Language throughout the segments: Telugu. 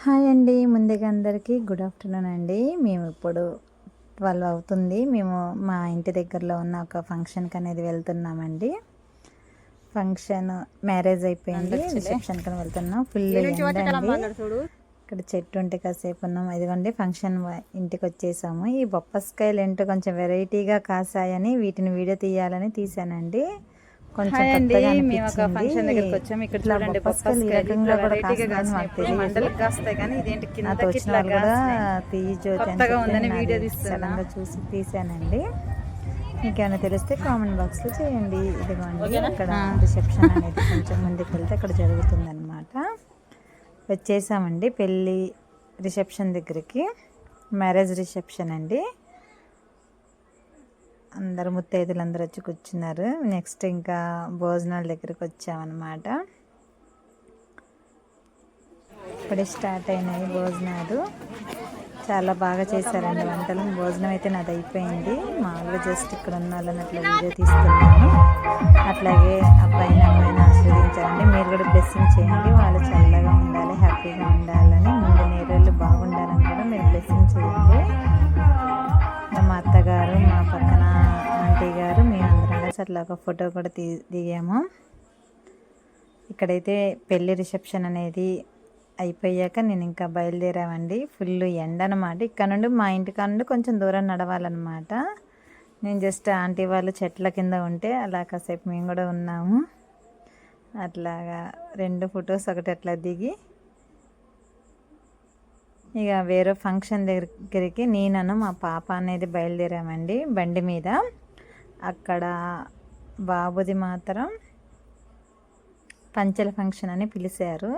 హాయ్ అండి. ముందుగా అందరికీ గుడ్ ఆఫ్టర్నూన్ అండి. మేము ఇప్పుడు 12 అవుతుంది. మేము మా ఇంటి దగ్గరలో ఉన్న ఒక ఫంక్షన్కి అనేది వెళ్తున్నామండి. ఫంక్షన్ మ్యారేజ్ అయిపోయింది, రిసెప్షన్కి వెళ్తున్నాం. ఫుల్ ఎండ అండి. ఇక్కడ చెట్టు ఉంటే కాసేపు ఉన్నాం. ఇదిగోండి ఫంక్షన్ ఇంటికి వచ్చేసాము. ఈ బొప్పస్కాయలు ఏంటో కొంచెం వెరైటీగా కాసాయని వీటిని వీడియో తీయాలని తీసానండి. కొంచెం కొత్తగా అనిపించింది. ఇక్కడ చూడండి బొప్పస్కాయలు ఈ రకంగా కూడా కాస్తాయని మాకు తెలియదు. నాతో వచ్చిన వాళ్ళు కూడా తీయజోతి సడన్ గా చూసి తీసానండి. మీకేమైనా తెలిస్తే కామెంట్ బాక్స్లో చేయండి. ఇదిగోండి అక్కడ రిసెప్షన్ అనేది కొంచెం ముందుకు వెళ్తే అక్కడ జరుగుతుంది అనమాట. వచ్చేసామండి పెళ్ళి రిసెప్షన్ దగ్గరికి. మ్యారేజ్ రిసెప్షన్ అండి. అందరు ముత్తైదులు అందరూ వచ్చి కూర్చున్నారు. నెక్స్ట్ ఇంకా భోజనాల దగ్గరికి వచ్చామన్నమాట. ఇప్పుడే స్టార్ట్ అయినాయి భోజనాలు. చాలా బాగా చేశారండి వంటలు. భోజనం అయితే నాది అయిపోయింది. మామూలుగా జస్ట్ ఇక్కడ ఉన్న వాళ్ళని అట్లా వీడియో తీస్తున్నాను. అట్లాగే అబ్బాయిని అమ్మాయిని ఆశీర్వదించాలండి. మీరు కూడా బ్లెస్సింగ్ చేయండి. వాళ్ళు చల్లగా ఉండాలి, హ్యాపీగా ఉండాలని, ముందు నేరేళ్ళు బాగుండాలని కూడా మీరు బ్లెస్సింగ్ చేయండి. మా అత్తగారు, మా పక్కన ఆంటీ గారు, మేమందరం కలిసి అట్లా ఒక ఫోటో కూడా దిగాము. ఇక్కడైతే పెళ్ళి రిసెప్షన్ అనేది అయిపోయాక నేను ఇంకా బయలుదేరామండి. ఫుల్ ఎండ అనమాట. ఇక్కడ నుండి మా ఇంటికాడ నుండి కొంచెం దూరం నడవాలన్నమాట. నేను జస్ట్ ఆంటీ వాళ్ళు చెట్ల కింద ఉంటే అలా కాసేపు మేము కూడా ఉన్నాము. అట్లాగా 2 ఫొటోస్ ఒకటి అట్లా దిగి ఇక వేరే ఫంక్షన్ దగ్గరికి నేను మా పాప అనేది బయలుదేరామండి బండి మీద. అక్కడ బాబుది మాత్రం పంచెల ఫంక్షన్ అని పిలిచారు.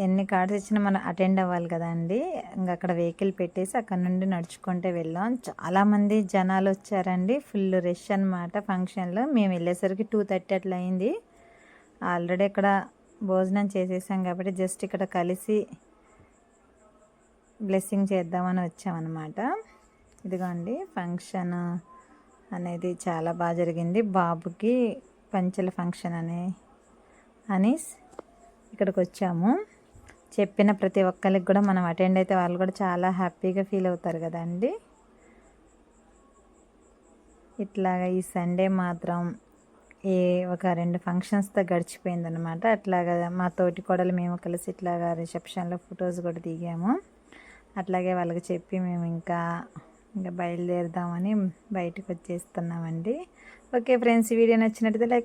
ఎన్ని కార్డ్స్ ఇచ్చినా మనం అటెండ్ అవ్వాలి కదండి. ఇంకా అక్కడ వెహికల్ పెట్టేసి అక్కడ నుండి నడుచుకుంటే వెళ్ళాం. చాలామంది జనాలు వచ్చారండి. ఫుల్ రష్ అనమాట ఫంక్షన్లో. మేము వెళ్ళేసరికి 2:30 అట్లా అయింది. ఆల్రెడీ ఇక్కడ భోజనం చేసేసాం కాబట్టి జస్ట్ ఇక్కడ కలిసి బ్లెస్సింగ్ చేద్దామని వచ్చామన్నమాట. ఇదిగోండి ఫంక్షన్ అనేది చాలా బాగా జరిగింది. బాబుకి పంచెల ఫంక్షన్ అని ఇక్కడికి వచ్చాము. చెప్పిన ప్రతి ఒక్కరికి కూడా మనం అటెండ్ అయితే వాళ్ళు కూడా చాలా హ్యాపీగా ఫీల్ అవుతారు కదండి. ఇట్లాగా ఈ సండే మాత్రం ఒక 2 ఫంక్షన్స్తో గడిచిపోయిందనమాట. అట్లాగా మా తోటి కోడలు మేము కలిసి ఇట్లాగా రిసెప్షన్లో ఫొటోస్ కూడా దిగాము. అట్లాగే వాళ్ళకి చెప్పి మేము ఇంకా బయలుదేరుదామని బయటకు వచ్చేస్తున్నామండి. ఓకే ఫ్రెండ్స్, వీడియో నచ్చినట్లయితే లైక్